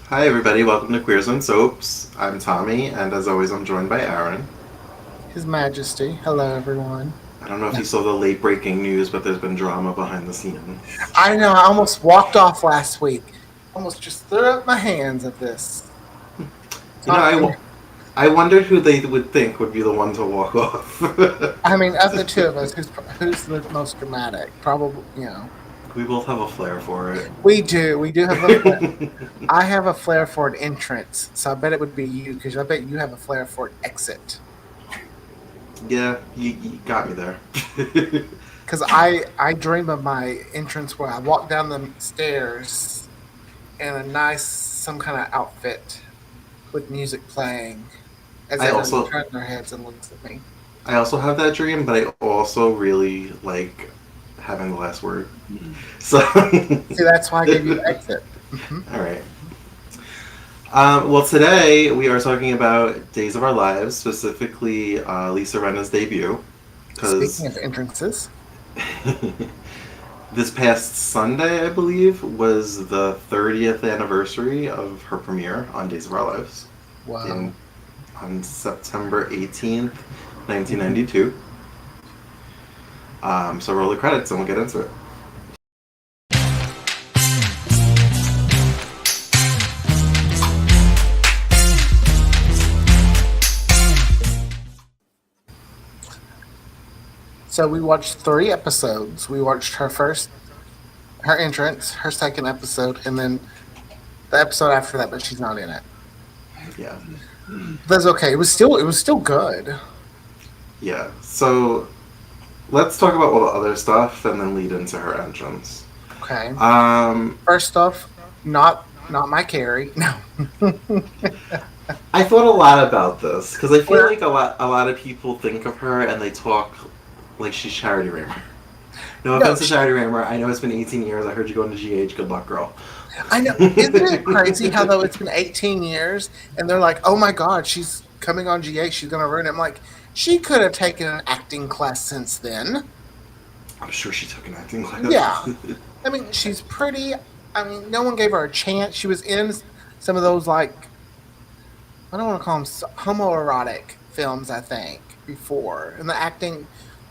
Hi, everybody. Welcome to Queers and Soaps. I'm Tommy, and as always, I'm joined by Aaron. His Majesty. Hello, everyone. I don't know if you saw the late breaking news, but there's been drama behind the scenes. I know. I almost walked off last week. Almost just threw up my hands at this. You know, Tom, I wondered who they would think would be the one to walk off. I mean, of the two of us, who's the most dramatic? Probably, We both have a flair for it. we do. We do have a flair. I have a flair for an entrance, so I bet it would be you because I bet you have a flair for an exit. Yeah, you got me there. Because I dream of my entrance where I walk down the stairs in a nice some kind of outfit with music playing as I everyone also turns their heads and looks at me. I also have that dream, but I also really like having the last word. So, See, that's why I gave you the exit. Hmm. all right. Well, today we are talking about Days of Our Lives, specifically Lisa Rinna's debut, Speaking because of entrances, this past Sunday, I believe, was the 30th anniversary of her premiere on Days of Our Lives wow. in on September 18th, 1992. So roll the credits and we'll get into it. So we watched 3 episodes. We watched her entrance, her second episode, and then the episode after that, but she's not in it. Yeah, That's okay. It was still good. yeah. So let's talk about all the other stuff and then lead into her entrance. Okay. Um, First off, not my Carrie. No. I thought a lot about this because I feel Where? like a lot of people think of her and they talk like she's Charity Raymer. No No. offense to Charity Raymer. I know it's been 18 years. I heard you go into GH. Good luck, girl. I know. Isn't it crazy how though it's been 18 years and they're like, oh my God, she's coming on GA. She's going to ruin it. I'm like, she could have taken an acting class since then. I'm sure she took an acting Yeah. class. I mean, she's pretty. I mean, no one gave her a chance. She was in some of those, like, I don't want to call them homoerotic films, I think, before. And the acting,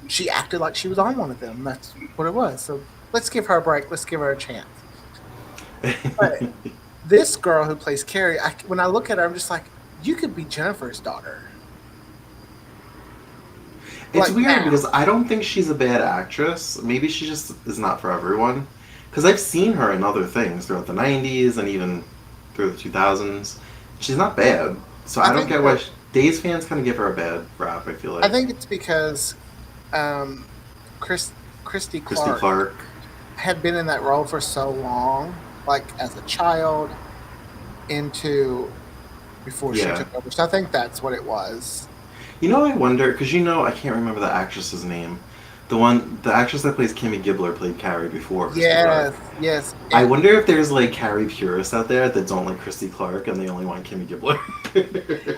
she acted like she was on one of them. That's what it was. So let's give her a break. Let's give her a chance. But this girl who plays Carrie, when I look at her, I'm just like, you could be Jennifer's daughter. It's Like weird now. because I don't think she's a bad actress. Maybe she just is not for everyone. Because I've seen her in other things throughout the 90s and even through the 2000s. She's not bad. So I I don't think get why Days fans kind of give her a bad rap, I feel I like. think it's because um, Chris Christy Christy Clark Clark. had been in that role for so long, like as a child into before she Yeah. took over. So I think that's what it was. You know, I wonder, because I can't remember the actress's name. The actress that plays Kimmy Gibbler played Carrie before Christy Clark. Yes, yes. I And wonder if there's like Carrie purists out there that don't like Christy Clark and they only want Kimmy Gibbler.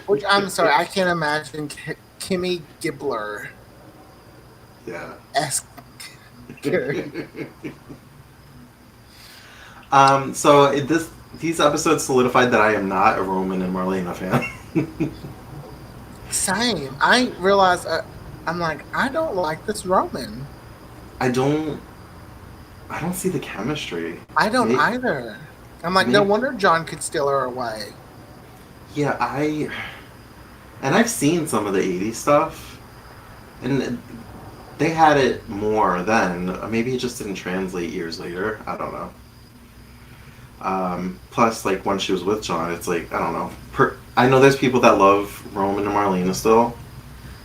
which I'm sorry, I can't imagine Kimmy Gibbler Yeah. esque Carrie. These episodes solidified that I am not a Roman and Marlena fan. Same. I realized I'm like I don't like this Roman. I don't I don't see the chemistry. I don't Maybe, either. I'm like, no maybe wonder John could steal her away. yeah, and I've seen some of the 80s stuff and they had it more then. Maybe it just didn't translate years later. I don't know. Plus, like when she was with John, it's like I don't know. I know there's people that love Roman and Marlena still.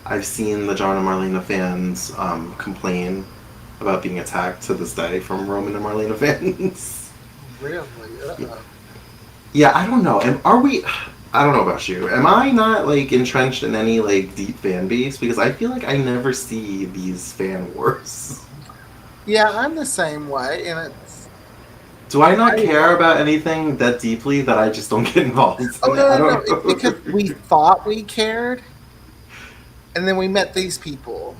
I've seen the John and Marlena fans complain about being attacked to this day from Roman and Marlena fans. Really? Yeah, I don't know. Are we? I don't know about you. Am I not like entrenched in any like deep fan base? Because I feel like I never see these fan wars. Yeah, I'm the same way, and it's Do I not I. care about anything that deeply that I just don't get involved Oh in it? no, I no, no! don't It's because know. we thought we cared, and then we met these people,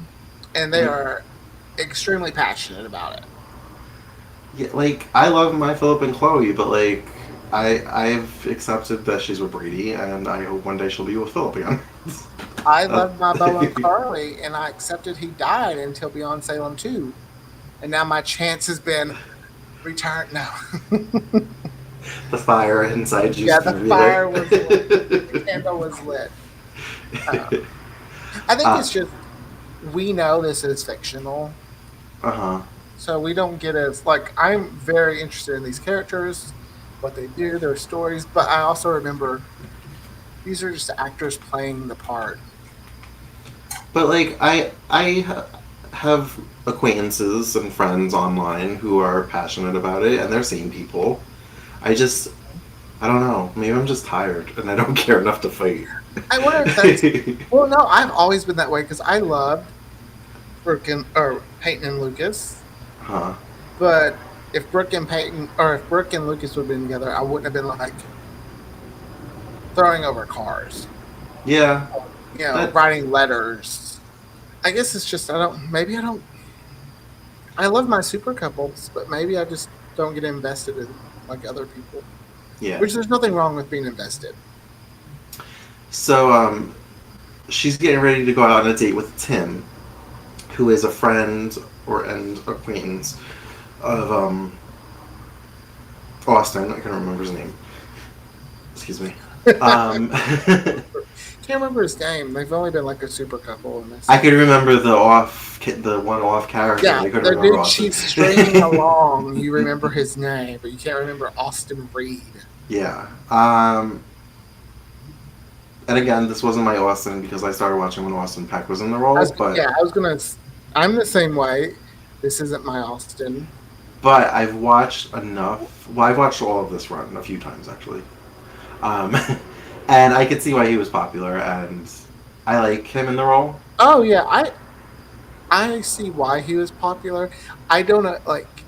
and they are extremely passionate about it. Yeah, like I love my Philip and Chloe, but like I've accepted that she's with Brady, and I hope one day she'll be with Philip again. I Uh, loved my Boa and Carly, and I accepted he died until Beyond Salem 2. And now my chance has been returned. No. the fire inside you's Yeah, been the fire was lit. The relit. candle was lit. I think uh it's just we know this is fictional, huh. so we don't get as like I'm very interested in these characters, what they do, their stories, but I also remember these are just actors playing the part. But like have acquaintances and friends online who are passionate about it, and they're seeing people. I just I don't know. Maybe I'm just tired and I don't care enough to fight. I wonder if that's well, no, I've always been that way because I loved Peyton and Lucas, Huh? but if Brooke and Peyton or if Brooke and Lucas would have been together, I wouldn't have been like throwing over cars, Yeah. That writing letters. I guess it's just I don't. Maybe I don't. I love my super couples, but maybe I just don't get invested in like other people. yeah. Which there's nothing wrong with being invested. So she's getting ready to go out on a date with Tim, who is a friend or and acquaintance of Austin. I can't remember his name. Excuse me. Um, Can't remember his name. They've only been like a super couple in this. I could remember the one off character. Yeah, I couldn't the remember dude Austin. she's stringing along. You remember his name, but you can't remember Austin Reed. Yeah. And again, this wasn't my Austin because I started watching when Austin Peck was in the role, but Yeah, I was gonna. I'm the same way. This isn't my Austin. I've watched enough. Well, I've watched all of this run a few times actually, um, and I could see why he was popular, and I like him in the role. Oh yeah, I see why he was popular. I don't know, like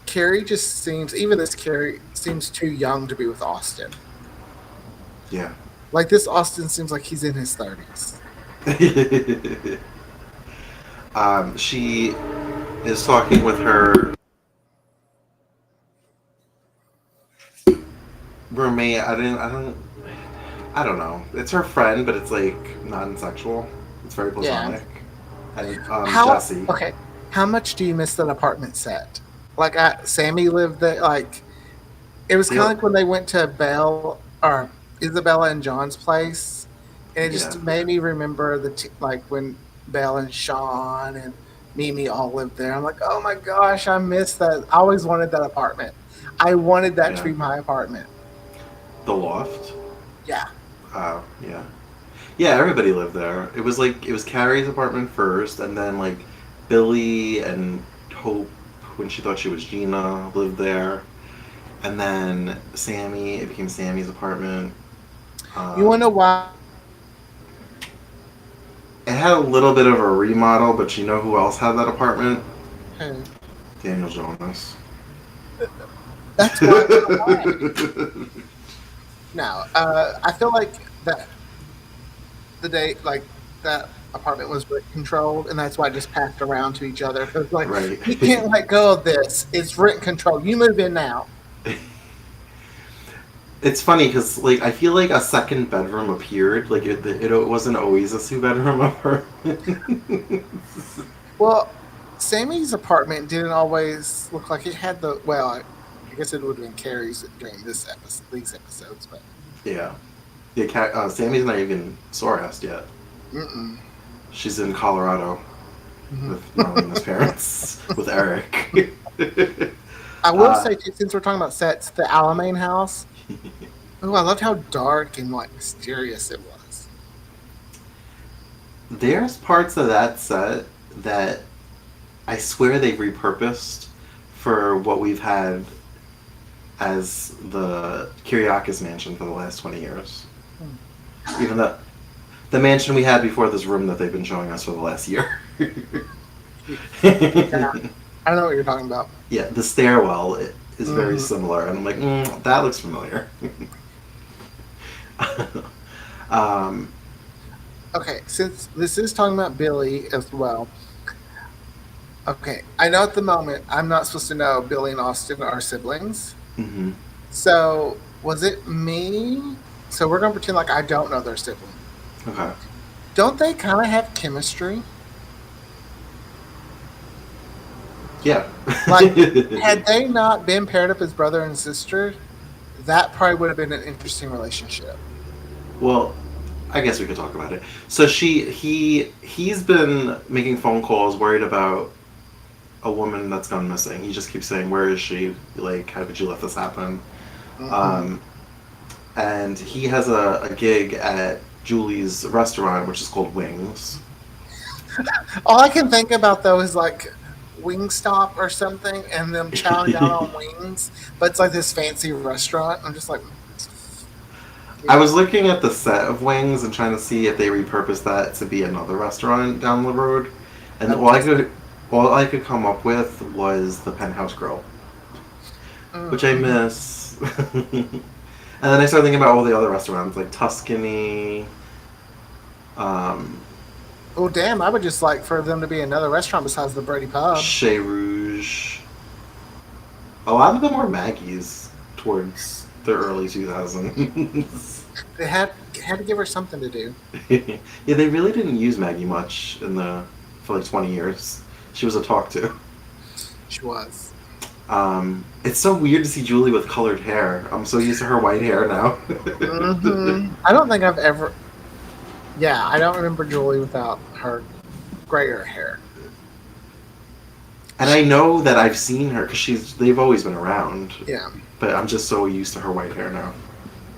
Carrie just seems even this Carrie seems too young to be with Austin. Yeah. Like this Austin seems like he's in his 30s. She is talking with her roommate. I don't know. It's her friend, but it's like non-sexual. It's very Yeah. platonic. And How Jesse. okay? How much do you miss that apartment set? Like Sammy lived there. Like it was kind of Yep. like when they went to Belle or Isabella and John's place, and it Yeah. just made me remember like when Belle and Sean and Mimi all lived there. I'm like, oh my gosh, I miss that. I always wanted that apartment. I wanted that to Yeah. be my apartment. The loft. Yeah. Yeah. Yeah, everybody lived there. It was Carrie's apartment first, and then like Billy and Hope, when she thought she was Gina, lived there, and then Sammy. It became Sammy's apartment. You want to know Um, why? it had a little bit of a remodel, but you know who else had that apartment? Hmm. Daniel Jonas. That's why. No, I feel like that the day like that apartment was rent controlled, and that's why I just passed around to each other. Because like Right. we can't let go of this. It's rent controlled. You move in now. It's funny because like I feel like a second bedroom appeared. Like it wasn't always a two bedroom apartment. Well, Sammy's apartment didn't always look like it had the well. I guess it would have been Carrie's during this episode, these episodes, but Yeah. Yeah, Sammy's not even Sorest yet. mm-mm. She's in Colorado Mhm. with Marlena's parents, with Eric. I will uh, say too, since we're talking about sets, the Alamein house. Oh, I loved how dark and like mysterious it was. there's parts of that set that I swear they've repurposed for what we've had as the Kyriakis mansion for the last 20 years. Hmm. Even the mansion we had before this room that they've been showing us for the last year. Yeah, I know what you're talking about. Yeah, the stairwell is very Mhm. similar, and I'm like, that looks familiar. um, Okay, since this is talking about Billy as well. Okay, I know at the moment I'm not supposed to know Billy and Austin are siblings. mhm. So Was it me? So we're gonna pretend like I don't know their sibling. Okay. Don't they kind of have chemistry? Yeah. Like, had they not been paired up as brother and sister, that probably would have been an interesting relationship. Well, I guess we could talk about it. So he's been making phone calls, worried about a woman that's gone missing. He just keeps saying, "Where is she? Like, how could you let this happen?" Hmm. Um, and he has a gig at Julie's restaurant, which is called Wings. All I can think about though is like Wingstop or something, and them chowing down on wings, but it's like this fancy restaurant. I'm just like, I yeah. was looking at the set of Wings and trying to see if they repurposed that to be another restaurant down the road, and That would just all I could come up with was the Penthouse Grill, which I mm-hmm. miss. And then I started thinking about all the other restaurants like Tuscany, um, Oh damn! I would just like for them to be another restaurant besides the Brady Pub. Chez Rouge. A lot of them were Maggie's towards the early 2000s. They had to give her something to do. Yeah, they really didn't use Maggie much for like 20 years. She was a talk to. She was. It's so weird to see Julie with colored hair. I'm so used to her white hair now. I don't think I've ever. Yeah, I don't remember Julie without her grayer hair. And I know that I've seen her because they've always been around, Yeah. but I'm just so used to her white hair now.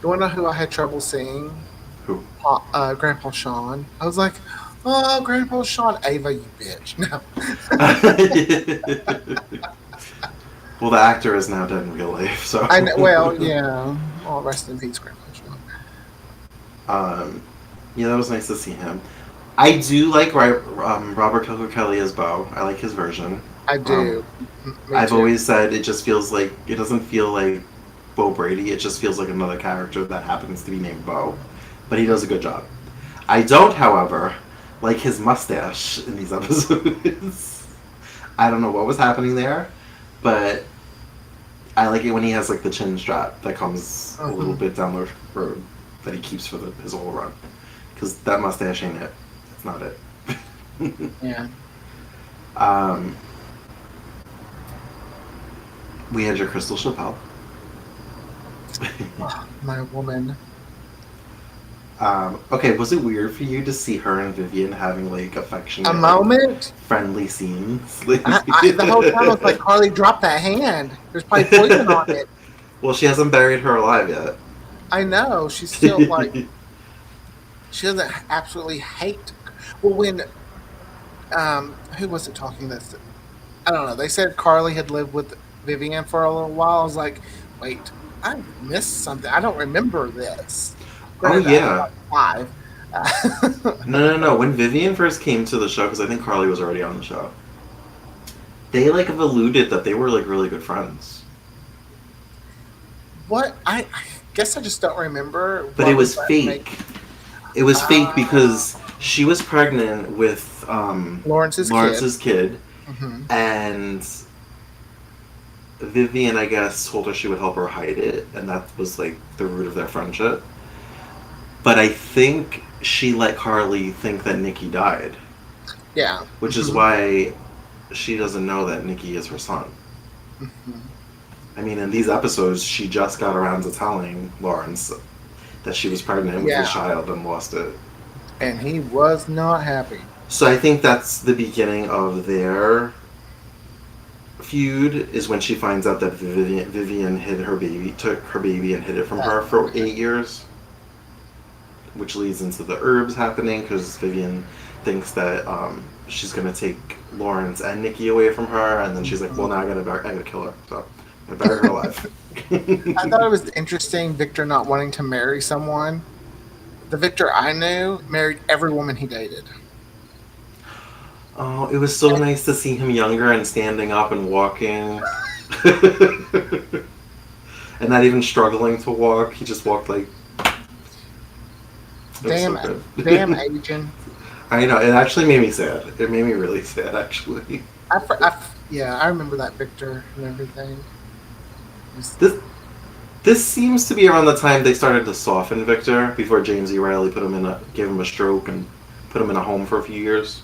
You want to know who I had trouble seeing? Who? Grandpa Sean. I was like, oh, Grandpa Sean, Ava, you bitch. No. Well, the actor is now dead in real life, so. I know, well, yeah. Oh, rest in peace, Grandpa Sean. um, yeah, that was nice to see him. I do like Robert Kilker Kelly as Bo. I like his version. I Um, do. Me I've too. always said it just feels like it doesn't feel like Bo Brady. It just feels like another character that happens to be named Bo, but he does a good job. I don't, however, like his mustache in these episodes. I don't know what was happening there, but I like it when he has like the chin strap that comes a little Hmm. bit down the road that he keeps for his whole run. Because that mustache ain't it. It's not it. Yeah. um, we had your Crystal Chappelle. Oh, my woman. Okay, was it weird for you to see her and Vivian having like A affectionate, like moment. friendly scenes? The whole time I was like, Carly, drop that hand. There's probably poison on it. Well, she hasn't buried her alive yet. I know. She's still like, she doesn't absolutely hate. Well, when, who was it talking this? I don't know. They said Carly had lived with Vivian for a little while. I was like, wait, I missed something. I don't remember this. Oh Granted, I was yeah. like five. No. When Vivian first came to the show, because I think Carly was already on the show, they like have alluded that they were like really good friends. What I guess I just don't remember But it what was was that make. fake. It was fake Uh, because she was pregnant with Lawrence's kid. Lawrence's kid, Hmm. and Vivian, I guess, told her she would help her hide it, and that was like the root of their friendship. But I think she let Carly think that Nikki died, Yeah. which is Hmm. why she doesn't know that Nikki is her son. Hmm. I mean, in these episodes, she just got around to telling Lawrence that she was pregnant with his Yeah. child and lost it. And he was not happy. So I think that's the beginning of their feud. Is when she finds out that Vivian hid her baby, took her baby and hid it from That her for 8 years, which leads into the herbs happening because Vivian thinks that she's gonna take Lawrence and Nikki away from her, and then she's like, "Well, Mhm. now I gotta kill her, so I bury her alive." I thought it was interesting Victor not wanting to marry someone. The Victor I knew married every woman he dated. Oh, it was so nice to see him younger and standing up and walking. And not even struggling to walk. He just walked like it was Damn, so damn, good. aging. I know, it actually made me sad. It made me really sad actually. Yeah, I remember that Victor and everything. Just- This This seems to be around the time they started to soften Victor before James E. Riley gave him a stroke and put him in a home for a few years.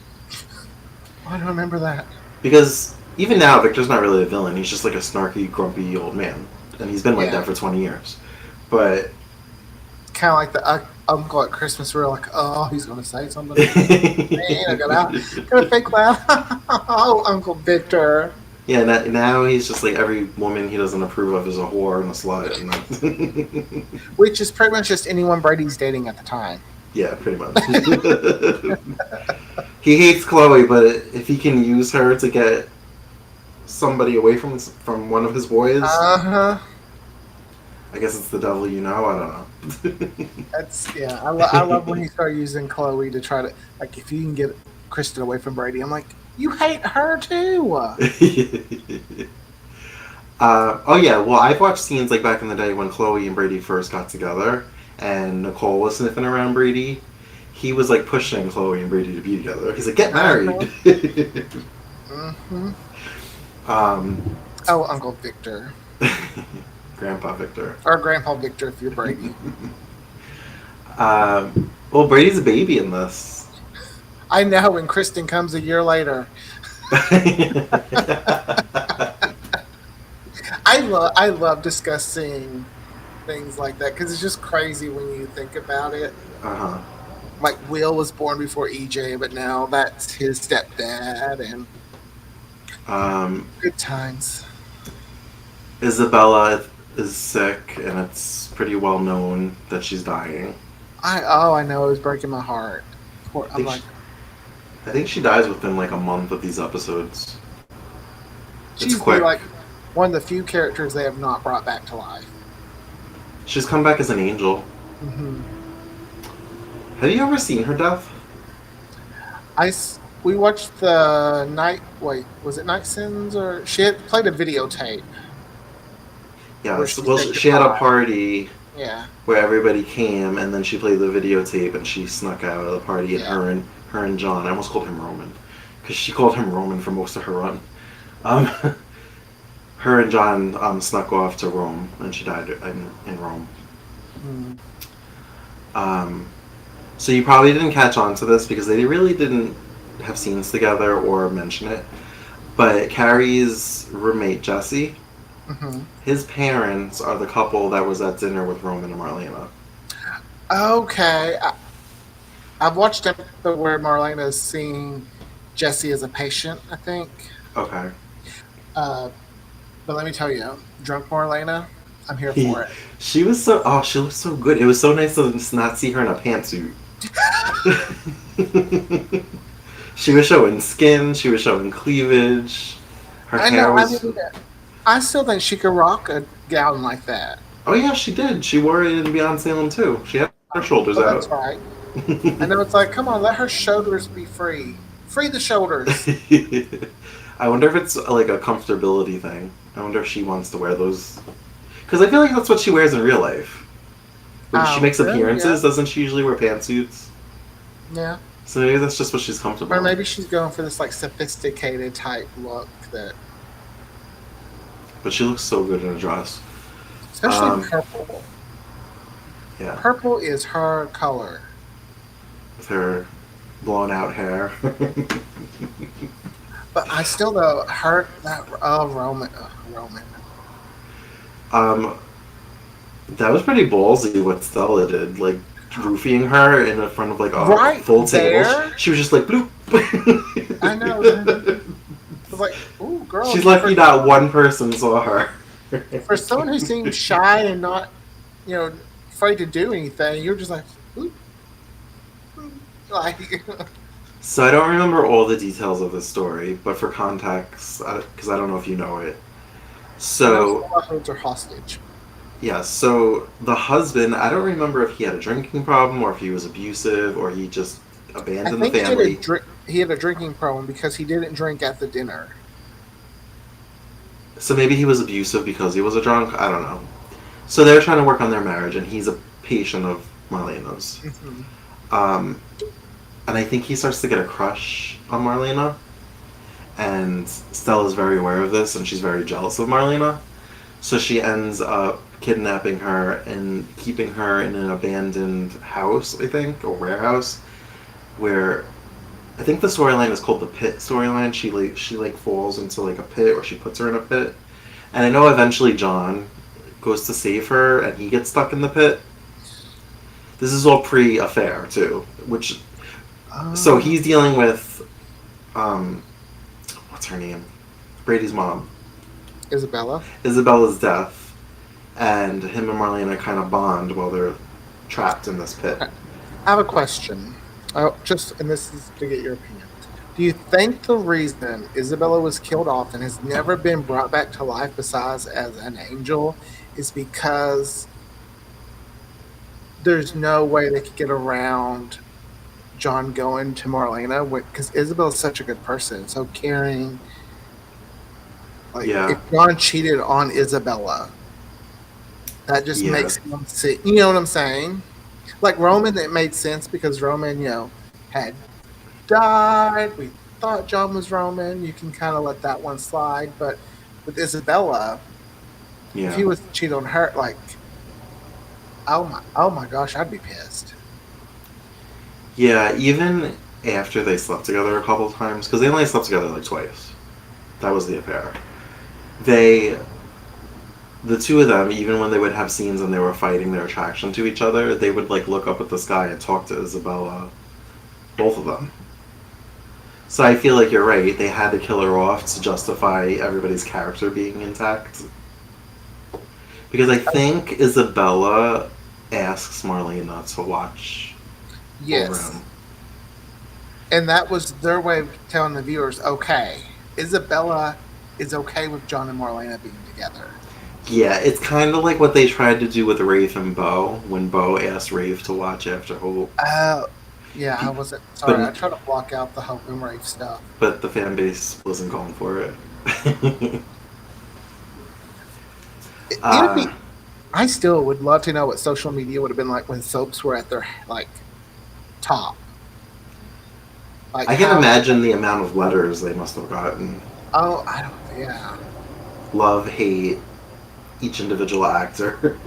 I don't remember that. Because even now, Victor's not really a villain. He's just like a snarky, grumpy old man, and he's been like Yeah. that for 20 years. But Kind of like the uncle at Christmas. We're like, oh, he's gonna say something. Man, I got a fake laugh. Oh, Uncle Victor. yeah, now he's just like every woman he doesn't approve of is a whore and a slut. And Which is pretty much just anyone Brady's dating at the time. yeah, pretty much. He hates Chloe, but if he can use her to get somebody away from one of his boys, Uh-huh. I guess it's the devil you know. I don't know. That's yeah. I love when he started using Chloe to try to like if you can get Kristen away from Brady. I'm like, you hate her too. Oh yeah, well I've watched scenes like back in the day when Chloe and Brady first got together, and Nicole was sniffing around Brady. He was like pushing Chloe and Brady to be together. He's like, get married. Mm-hmm. um, Oh, Uncle Victor Grandpa Victor. or Grandpa Victor if you're Brady. Well, Brady's a baby in this. I know. When Kristen comes a year later, I love discussing things like that because it's just crazy when you think about it. Uh-huh. Like Will was born before EJ, but now that's his stepdad, and good times. Isabella is sick, and it's pretty well known that she's dying. I know it was breaking my heart. I'm like, I think she dies within like a month of these episodes. It's she's quick. like one of the few characters they have not brought back to life. She's come back as an angel. Hmm. Have you ever seen her death? We watched the night. Wait, was it Night Sins or she had played a videotape? Yeah. Where she Well, said she had a goodbye. party Yeah, where everybody came, and then she played the videotape, and she snuck out of the party, and yeah. her and John. I almost called him Roman, because she called him Roman for most of her run. Um, her and John snuck off to Rome, and she died in Rome. Mm. Um, so you probably didn't catch on to this because they really didn't have scenes together or mention it. But Carrie's roommate Jesse, Hmm. his parents are the couple that was at dinner with Roman and Marlena. Okay, I've watched it where Marlena is seeing Jesse as a patient. I think, Okay. uh, but let me tell you, drunk Marlena, I'm here for it. She looked so good. It was so nice to not see her in a pantsuit. She was showing skin. She was showing cleavage. Her I hair know. I was. mean, I still think she could rock a gown like that. Oh yeah, she did. She wore it in Beyond Salem too. She had her shoulders Oh, that's out. right. I know it's like, come on, let her shoulders be free. Free the shoulders. I wonder if it's like a comfortability thing. I wonder if she wants to wear those. Because I feel like that's what she wears in real life. When she makes Really? appearances, Yeah. doesn't she usually wear pantsuits? Yeah. So maybe that's just what she's comfortable Or in. maybe she's going for this like sophisticated type look that, But she looks so good in a dress. especially Um, purple. Yeah, Purple is her color. with her blown out hair. But I still though her that Roman. um, that was pretty ballsy what Stella did. Like, roofing her in front of like a Right full table. there. She was just like, bloop. I know. It was like, ooh, girl. She's lucky not one person saw her. For someone who seems shy and not, you know, afraid to do anything, you're just like, ooh, like. So I don't remember all the details of this story, but for context, because I don't know if you know it. So holds her hostage. yeah, so the husband, I don't remember if he had a drinking problem or if he was abusive or he just I abandoned the think family. he had a drinking problem because he didn't drink at the dinner. So maybe he was abusive because he was a drunk. I don't know. So they're trying to work on their marriage, and he's a patient of Marlena's. Mm-hmm. Um, and I think he starts to get a crush on Marlena, and Stella's very aware of this, and she's very jealous of Marlena. So she ends up kidnapping her and keeping her in an abandoned house, I think, or warehouse, where I think the storyline is called the pit storyline. She falls into like a pit, or she puts her in a pit. And I know eventually John goes to save her, and he gets stuck in the pit. This is all pre-affair too, which so Oh, he's dealing with um, what's her name, Brady's mom, Isabella. Isabella's death, and him and Marlena kind of bond while they're trapped in this pit. I have a question. And this is to get your opinion. Do you think the reason Isabella was killed off and has never been brought back to life besides as an angel is because there's no way they could get around John going to Marlena? Because Isabella's such a good person, so caring. Like, if Yeah, John cheated on Isabella, that just yeah, makes him see. You know what I'm saying? Like Roman, it made sense because Roman, had died. We thought John was Roman. You can kind of let that one slide. But with Isabella, if yeah, he was to cheat on her, like, oh my gosh, I'd be pissed. yeah. Even after they slept together a couple of times, because they only slept together like twice. That was the affair. They, the two of them, even when they would have scenes and they were fighting their attraction to each other, they would like look up at the sky and talk to Isabella, both of them. So I feel like you're right. They had to kill her off to justify everybody's character being intact. Because I think Isabella asks Marlena to watch over Yes, him. and that was their way of telling the viewers, okay, Isabella is okay with John and Marlena being together. Yeah, it's kind of like what they tried to do with Rafe and Bo when Bo asked Rafe to watch After Hope. Uh, yeah, I He, wasn't sorry. I but try to block out the Hope and Rafe stuff. but the fan base wasn't going for it. It'd uh, be. I still would love to know what social media would have been like when soaps were at their like top. Like I can how? imagine the amount of letters they must have gotten. Oh, I don't. Yeah, Love, hate, each individual actor.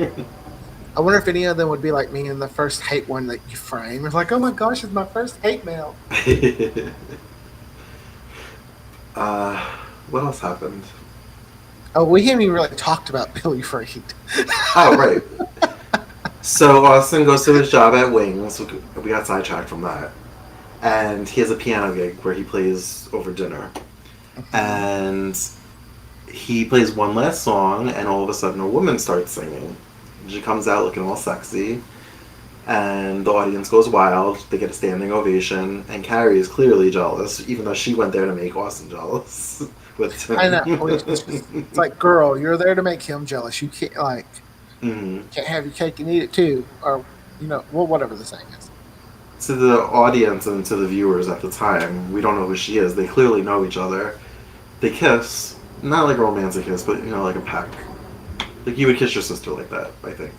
I wonder if any of them would be like me in the first hate one that you frame. It's like, oh my gosh, it's my first hate mail. uh, what else happened? Oh, we haven't even really talked about Billy Freed. Oh, right. So Austin goes to his job at Wings. We got sidetracked from that. And he has a piano gig where he plays over dinner. Mhm. And he plays one last song, and all of a sudden a woman starts singing. She comes out looking all sexy, and the audience goes wild. They get a standing ovation, and Carrie is clearly jealous, even though she went there to make Austin jealous with I know. Tim. It's like, girl, you're there to make him jealous. You can't Hmm. can't have your cake and eat it too, or well, whatever the saying is. To the audience and to the viewers at the time, we don't know who she is. They clearly know each other. They kiss, not like a romantic kiss, but like a peck. Like you would kiss your sister like that, I think.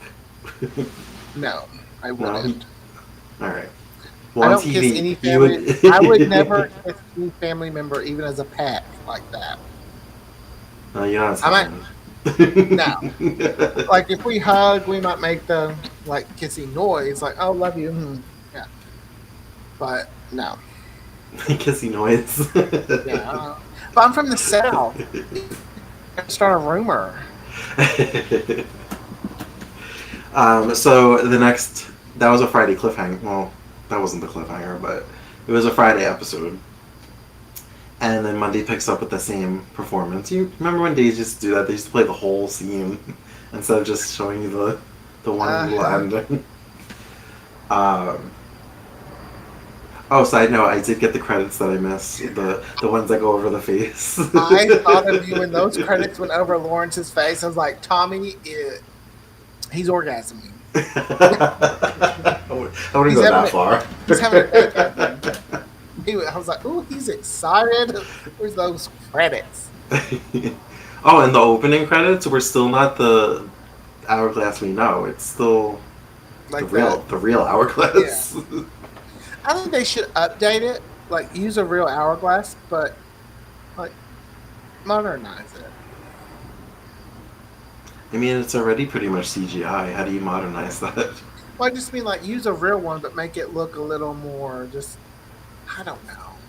No, I No, wouldn't. all right. I Well, on don't kiss TV, any you family. I would never would. kiss any family member, even as a pet, like that. No, you're not I might Italian. no. Like if we hug, we might make the like kissing noise, like "oh, love you," yeah. But no, Kissy noise. yeah. But I'm from the South. Start a rumor. So the next, that was a Friday cliffhanger. Well, that wasn't the cliffhanger, but it was a Friday episode. And then Monday picks up with the same performance. You remember when days used to do that? They used to play the whole scene instead of just showing you the one little Uh, ending. Um, oh, side note, I did get the credits that I missed. The ones that go over the face. I thought of you when those credits went over Lawrence's face. I was like, Tommy, he's orgasming. I wouldn't He's go having that it. far. He's having a day time. I was like, "Ooh, he's excited." Where's those credits? Oh, and the opening credits were still not the hourglass we know. It's still Like that. the real Yeah, hourglass. I think they should update it. Like use a real hourglass, but like modernize it. I mean, it's already pretty much CGI. How do you modernize that? Well, I just mean like use a real one, but make it look a little more. Just I don't know.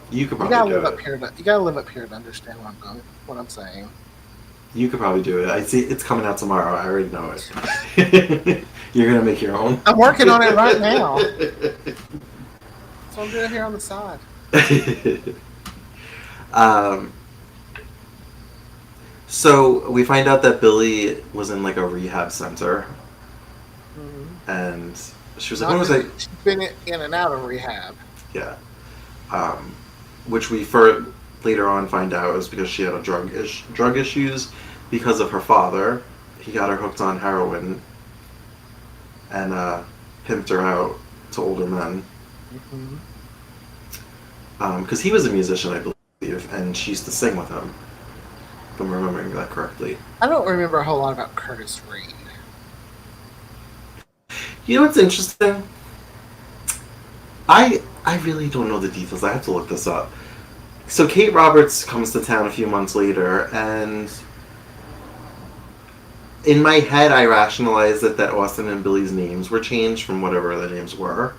You could You probably gotta do live up it. here. You gotta live up here to understand what I'm going. What I'm saying. You could probably do it. I see it's coming out tomorrow. I already know it. You're gonna make your own. I'm working on it right now. So I'm doing it here on the side. um, so we find out that Billy was in like a rehab center, Mm-hmm. and she was like, "When Not was just I?" she's been in and out of rehab. Yeah, um, which we for later on find out is because she had a drug issues because of her father. He got her hooked on heroin and pimped her out to older men. Mm-hmm. Because he was a musician, I believe, and she used to sing with him. If I'm remembering that correctly. I don't remember a whole lot about Curtis Reed. You know what's interesting? I really don't know the details. I have to look this up. So Kate Roberts comes to town a few months later, and in my head, I rationalized that Austin and Billy's names were changed from whatever the names were,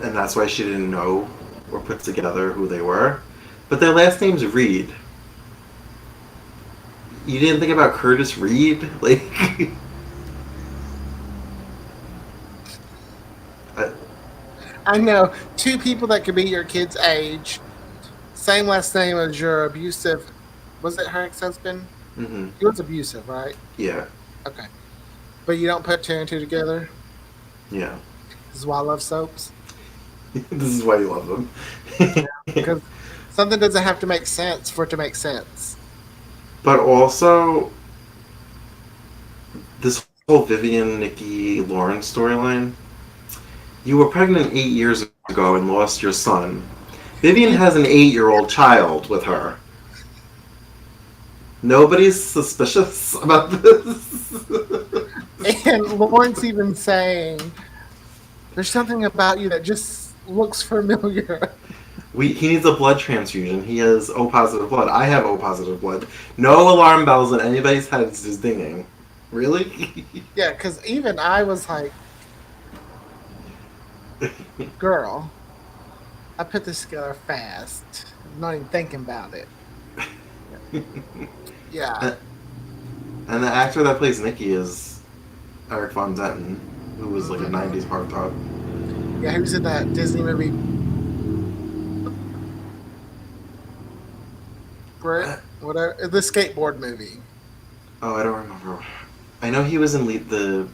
and that's why she didn't know or put together who they were. But their last name's Reed. You didn't think about Curtis Reed, like. I, I know two people that could be your kid's age, same last name as your abusive. Was it her ex-husband? mm-hmm. He was abusive, right? Yeah, Okay, but you don't put two and two together. yeah. This is why I love soaps. This is why you love them. Because something doesn't have to make sense for it to make sense. But also, this whole Vivian, Nikki, Lauren storyline. You were pregnant 8 years ago and lost your son. Vivian You has an 8-year-old child with her. Nobody's suspicious about this. and Lawrence even saying, "There's something about you that just looks familiar." He needs a blood transfusion. He has O positive blood. I have O positive blood. No alarm bells in anybody's heads is dinging. Really? Yeah, because even I was like, "Girl, I put this together fast. I'm not even thinking about it." Yeah. And the actor that plays Nikki is Eric Von Denton, who was like a Mm-hmm. '90s heartthrob. Yeah, he was in that Disney movie, Brit, whatever, the skateboard movie. Oh, I don't remember. I know he was in the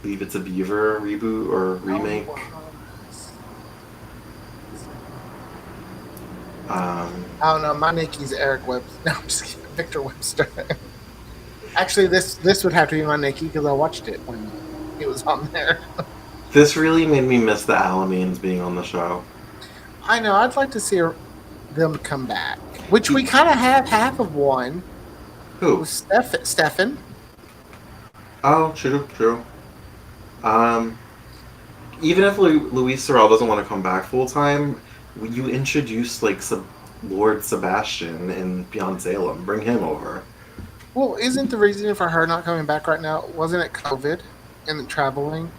Leave It to Beaver reboot or Oh, he remake. was. Um, I don't know. My Nikki's Eric Webster. No, I'm just kidding. Victor Webster. Actually, this would have to be my Nikki because I watched it when he was on there. this really made me miss the Alamines being on the show. I know. I'd like to see them come back, which we kind of have half of one Who? with Stefan. Oh, true, true. Um, even if Luis Sorrell doesn't want to come back full time, you introduce like Lord Sebastian in Beyond Salem. Bring him over. Well, isn't the reason for her not coming back right now? Wasn't it COVID and traveling?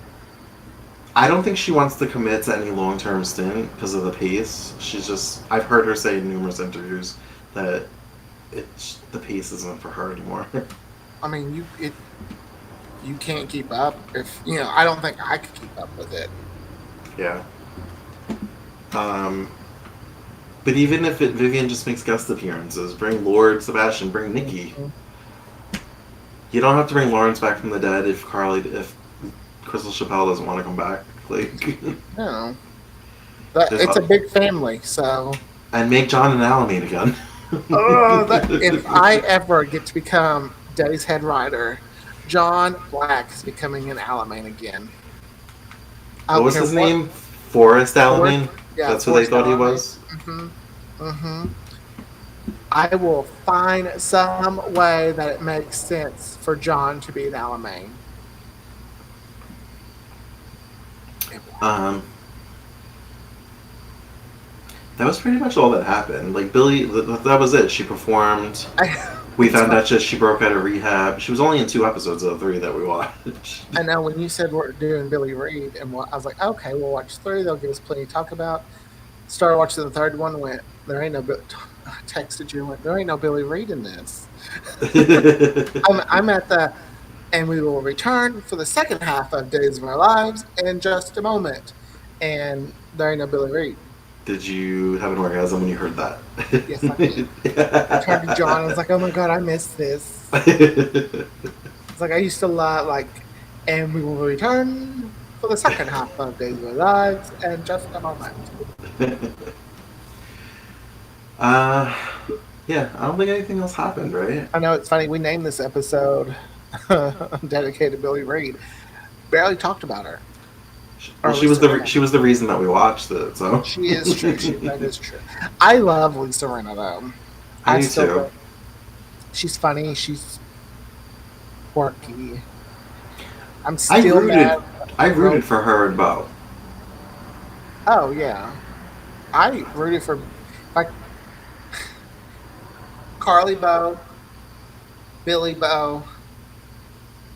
I don't think she wants to commit to any long term stint because of the pace. She's just. I've heard her say in numerous interviews that the pace isn't for her anymore. I mean, you can't keep up if I don't think I could keep up with it. Yeah. Um, but even if Vivian just makes guest appearances, bring Lord Sebastian, bring Nikki. Mhm. You don't have to bring Lawrence back from the dead if Crystal Chappelle doesn't want to come back. Like, No, that there's it's a big family, so. and make John an Alameen again. Oh, if I ever get to become Daddy's head writer, John Black is becoming an Alamein again. I What don't was care his what. name? Forrest Forrest, Alameen. yeah, That's who they Forrest thought he Alamein. was. Mm-hmm. Mm-hmm. I will find some way that it makes sense for John to be an Alamein. It will Um, that was pretty much all that happened. Like Billy, that was it. She performed. happen. We It's found fun. out that she broke out of rehab. She was only in 2 episodes of the 3 that we watched. I know when you said we're doing Billy Reed, and I was like, okay, we'll watch 3. They'll give us plenty to talk about. Started watching the third one. Went there ain't no. I texted you and went there ain't no Billy Reed in this. I'm at the and we will return for the second half of Days of Our Lives in just a moment. And there ain't no Billy Reed. Did you have an orgasm when you heard that? Yes, I did. I turned to John. I was like, "Oh my god, I missed this." It's like I used to love and we will return for the second half of Days of Our Lives in just a moment. uh, yeah, I don't think anything else happened, right? I know it's funny. We named this episode dedicated to Billy Reed. Barely talked about her, Well, or Lisa Rinna. she was the reason that we watched it. So She is true. That is true. I love Lisa Rinna though. I I do still too. think she's funny. She's quirky. I'm I still mad. rooted I Ro- rooted for her and Bo. Oh yeah, I rooted for like Carly Bow, Billy Bow,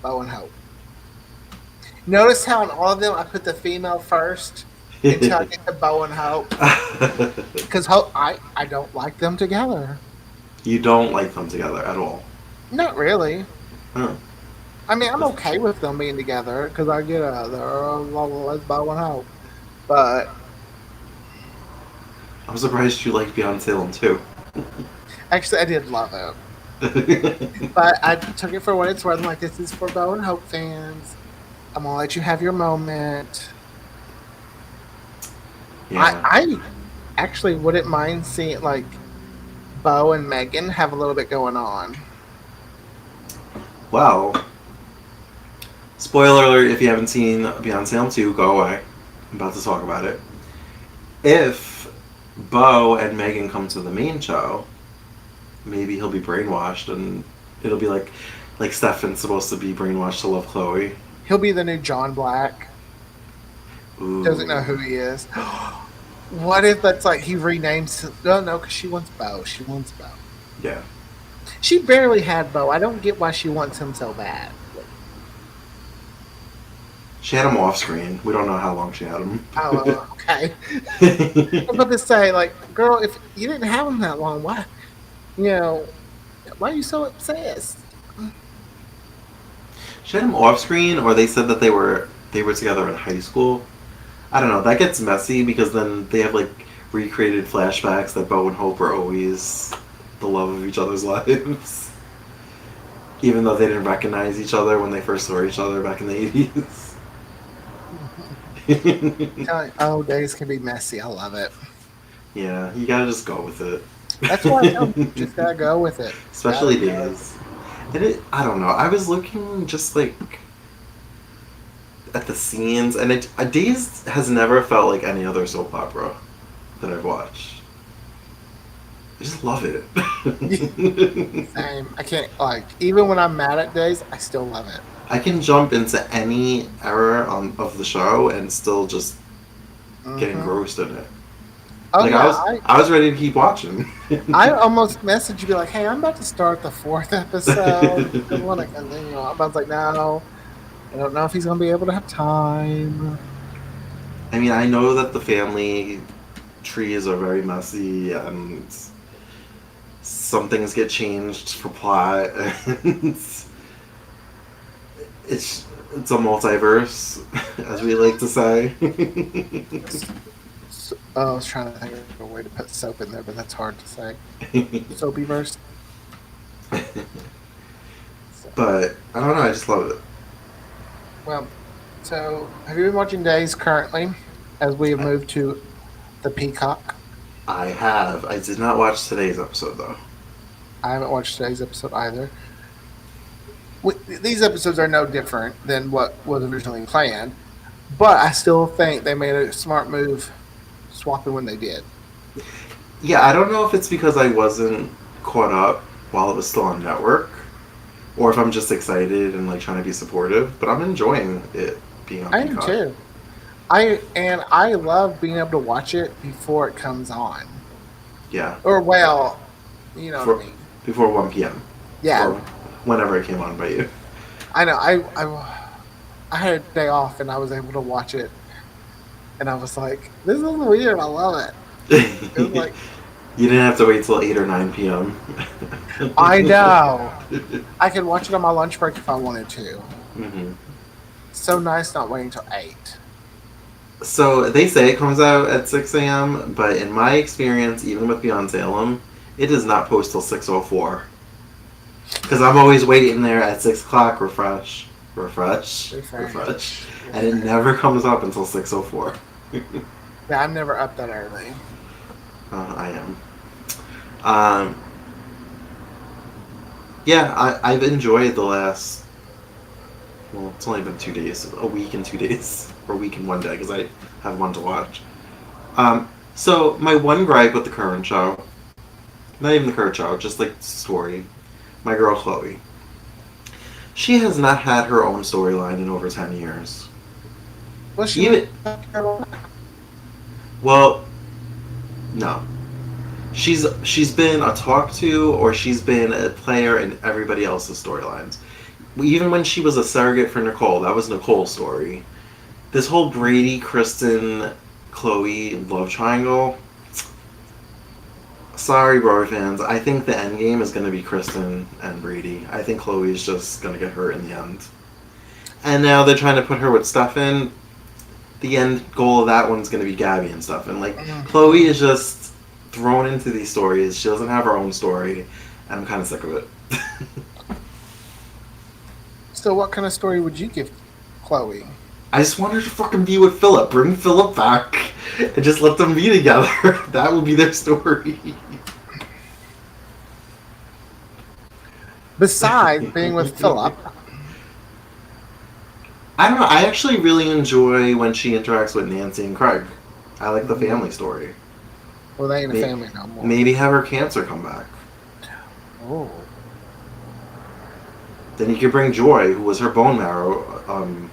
Bow and Hope. Notice how in all of them I put the female first until I get to Bow and Hope because Hope I don't like them together. You don't like them together at all. Not really. Huh. I mean, I'm okay with them being together because I get let's Bow and Hope, but I'm surprised you like Beyond Salem too. actually I did love it. But I took it for what it's worth. I'm like, this is for Bow and Hope fans. I'm gonna let you have your moment. Yeah. I actually wouldn't mind seeing Bo and Megan have a little bit going on. Well, spoiler alert: if you haven't seen Beyond Salem 2, go away. I'm about to talk about it. If Bo and Megan come to the main show, maybe he'll be brainwashed, and it'll be like Stefan's supposed to be brainwashed to love Chloe. He'll be the new John Black. Doesn't know who Ooh. he is. What if that's like he renames? No, because she wants Bo. She wants Bo. Yeah. She barely had Bo. I don't get why she wants him so bad. She had him off screen. We don't know how long she had him. Oh, okay. I'm about to say, girl, if you didn't have him that long, why? You know, why are you so obsessed? She had him off screen, or they said that they were together in high school. I don't know. That gets messy because then they have recreated flashbacks that Bo and Hope were always the love of each other's lives, even though they didn't recognize each other when they first saw each other back in the 80s. Oh, days can be messy. I love it. Yeah, you gotta just go with it. That's why I tell them, just gotta go with it. Especially Days. And I don't know. I was looking just at the scenes, and Days has never felt like any other soap opera that I've watched. I just love it. Same. I can't even when I'm mad at days, I still love it. I can jump into any era of the show and still just get Hmm. engrossed in it. Oh Like yeah, I was ready to keep watching. I almost messaged you be like, "Hey, I'm about to start the fourth episode. I want to continue." I was like, "No, I don't know if he's gonna be able to have time." I mean, I know that the family trees are very messy and some things get changed for plot, and it's a multiverse, as we like to say. I was trying to think of a way to put soap in there, but that's hard to say. Soapyverse. So, But I don't know. I just love it. well, so have you been watching Days currently? As we have I, moved to the Peacock. I have. I did not watch today's episode though. I haven't watched today's episode either. These episodes are no different than what was originally planned, but I still think they made a smart move swapping when they did. Yeah, I don't know if it's because I wasn't caught up while it was still on network, or if I'm just excited and trying to be supportive. But I'm enjoying it being on I am Peacock. too. I love being able to watch it before it comes on. Yeah, Or well, you know what I before mean. before 1 p.m. Yeah, or whenever it came on by you. I know. I had a day off and I was able to watch it, and I was like, "This is weird. I love it." It was like, You didn't have to wait till 8 or 9 p.m. I know. I could watch it on my lunch break if I wanted to. hmm So nice not waiting till 8. So they say it comes out at 6 a.m., but in my experience, even with Beyond Salem, it does not post till 6:04. Because I'm always waiting there at 6 o'clock, refresh, Refresh. and it never comes up until 6:04. Yeah, I'm never up that early. I am. Um, yeah, I've enjoyed the last. Well, it's only been 2 days, a week and 2 days, or a week and one day, because I have one to watch. So my one gripe with the current show, not even the current show, just like story, my girl Chloe. She has not had her own storyline in over 10 years. Well, she Even well, no. She's been a talk to, or she's been a player in everybody else's storylines. Even when she was a surrogate for Nicole, that was Nicole's story. This whole Brady, Kristen, Chloe love triangle. Sorry, Brody fans. I think the end game is going to be Kristen and Brady. I think Chloe's just going to get hurt in the end. And now they're trying to put her with Stefan. The end goal of that one's going to be Gabby and stuff. And like Chloe is just thrown into these stories. She doesn't have her own story, and I'm kind of sick of it. So, what kind of story would you give Chloe? I just want her to fucking be with Philip. Bring Philip back and just let them be together. That will be their story. Besides being with Philip, I don't know. I actually really enjoy when she interacts with Nancy and Craig. I like the family story. well, they ain't a family no more. Maybe have her cancer come back. Oh, Then you could bring Joy, who was her bone marrow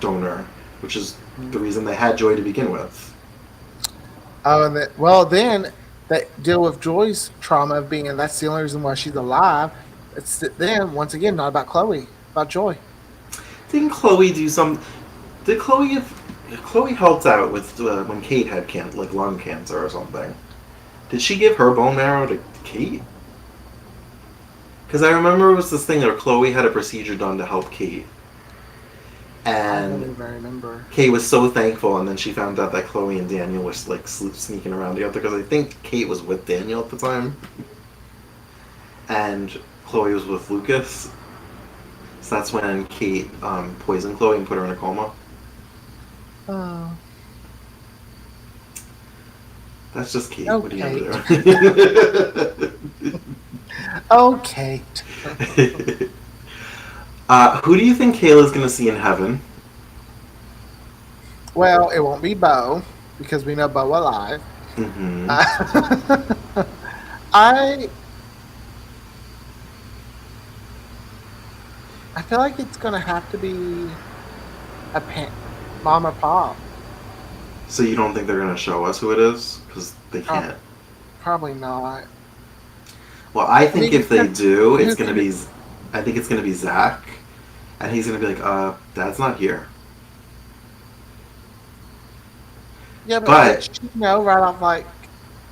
donor, which is the reason they had Joy to begin with. oh, and well, then that deal with Joy's trauma of being, and that's the only reason why she's alive. It's then once again not about Chloe, about Joy. Didn't Chloe do some? Did Chloe? Chloe helped out with when Kate had like lung cancer or something. Did she give her bone marrow to Kate? Because I remember it was this thing where Chloe had a procedure done to help Kate. I don't And even remember. Kate was so thankful, and then she found out that Chloe and Daniel were like sneaking around together, because I think Kate was with Daniel at the time. And Chloe was with Lucas. So that's when Kate poisoned Chloe and put her in a coma. Oh, That's just Kate. oh, What are you gonna Kate. do? Oh, Kate. Who do you think Kayla's gonna see in heaven? Well, it won't be Bo because we know Bo alive. Mm-hmm. I I feel like it's gonna have to be mom or pop. So you don't think they're gonna show us who it is? Because they can't. Probably not. Well, I think if they do, it's who's gonna gonna- be. I think it's gonna be Zach, and he's gonna be like, Dad's not here." Yeah, but But- would she know right off like,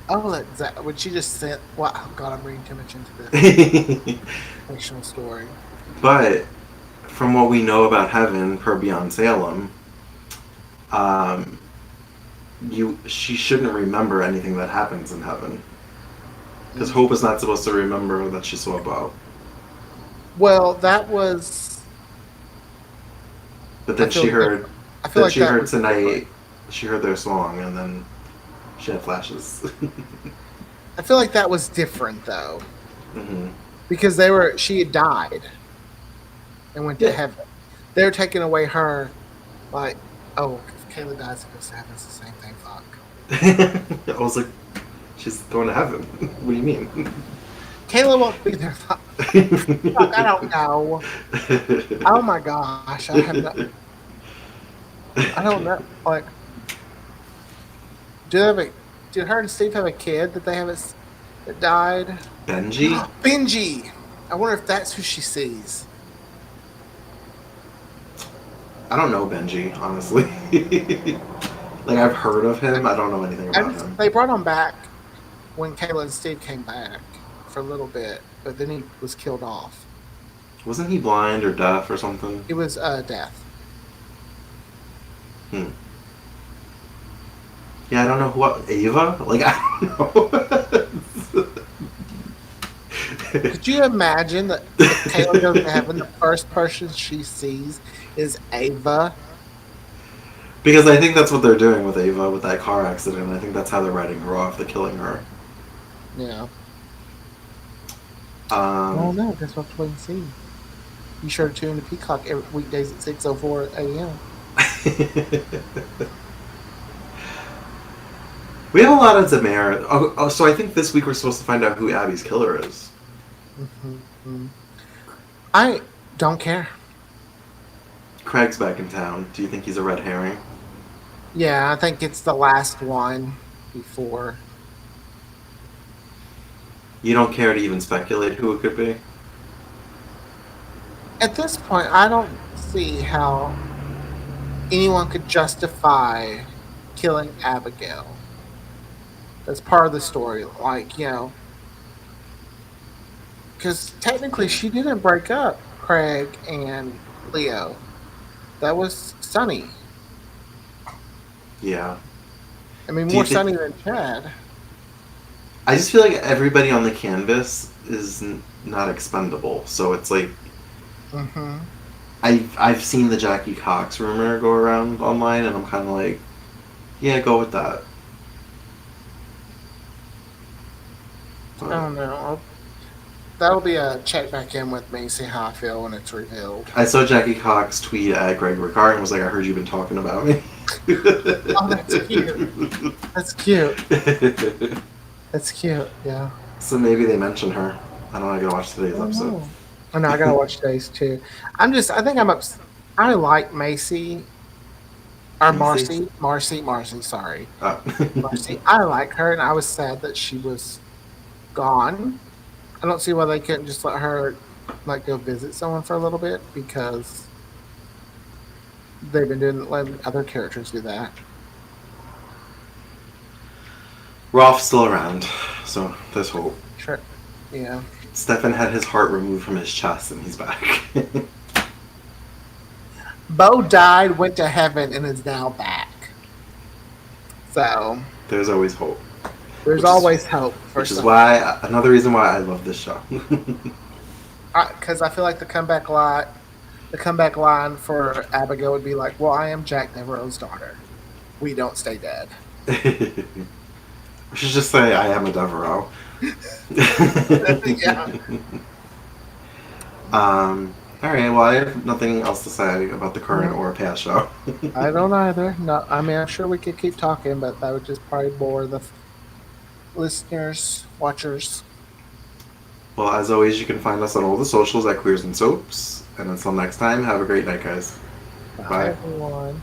oh, would she just send? Well, oh God, I'm reading too much into this fictional story. But from what we know about heaven, per Beyond Salem, she shouldn't remember anything that happens in heaven, because Hope is not supposed to remember that she saw Bo. Well, that was. But then I feel she like heard. I feel Then like she that heard was tonight. different. She heard their song, and then she had flashes. I feel like that was different though, hmm because she had died and went to Yeah. heaven. They were taking away her, like, oh, if Kayla dies and goes to heaven, it's the same thing. Fuck. I was like, she's going to heaven. What do you mean? Kayla won't be there. Fuck, I don't know. Oh my gosh, I have no. I don't know. Like, did her and Steve have a kid that they haven't that died? Benji? Benji. I wonder if that's who she sees. I don't know Benji, honestly. Like, I've heard of him. I don't know anything about him. They brought him back when Kayla and Steve came back for a little bit, but then he was killed off. Wasn't he blind or deaf or something? It was death. Hmm. Yeah, I don't know what Ava. Like, I don't know. Could you imagine that if Kayla goes to heaven, the first person she sees is Ava? Because I think that's what they're doing with Ava with that car accident. I think that's how they're writing her off. They're killing her. Yeah. Oh Um, no, guess we'll have to wait and see. Be sure to tune in to Peacock every weekdays at 6:04 a.m. we have a lot of Demare. So I think this week we're supposed to find out who Abby's killer is. Mm-hmm. I don't care. Craig's back in town. Do you think he's a red herring? Yeah, I think it's the last one before. You don't care to even speculate who it could be? At this point, I don't see how anyone could justify killing Abigail. That's part of the story. Like, because technically she didn't break up Craig and Leo. That was Sunny. Yeah. I mean, Do you more think- Sunny than Chad. I just feel like everybody on the canvas is not expendable. So it's like Mm-hmm. I've seen the Jackie Cox rumor go around online, and I'm kind of like, yeah, go with that. I don't know. That'll be a check back in with me, see how I feel when it's revealed. I saw Jackie Cox tweet at Greg Ricard and was like, I heard you've been talking about me. Oh, that's cute. That's cute. That's cute, yeah. So maybe they mention her. I don't know, I gotta watch today's episode. I know, I gotta watch today's too. I think I'm ups. I like Macy. Or Macy? Marcy, sorry. Oh. Marcy. I like her, and I was sad that she was gone. I don't see why they couldn't just let her go visit someone for a little bit, because they've been letting other characters do that. Rolf's still around, so there's hope. Sure. Yeah. Stefan had his heart removed from his chest and he's back. Bo died, went to heaven, and is now back. So There's always hope. there's always hope. Which is why, another reason why I love this show. Because I feel like the comeback line for Abigail would be like, "Well, I am Jack Devereaux's daughter. We don't stay dead." We should just say I am a Devereaux. Yeah. All right. Well, I have nothing else to say about the current or past show. I don't either. No, I mean, I'm sure we could keep talking, but that would just probably bore the listeners, watchers. Well, as always, you can find us on all the socials at Queers and Soaps. And until next time, have a great night, guys. Bye, Bye. everyone.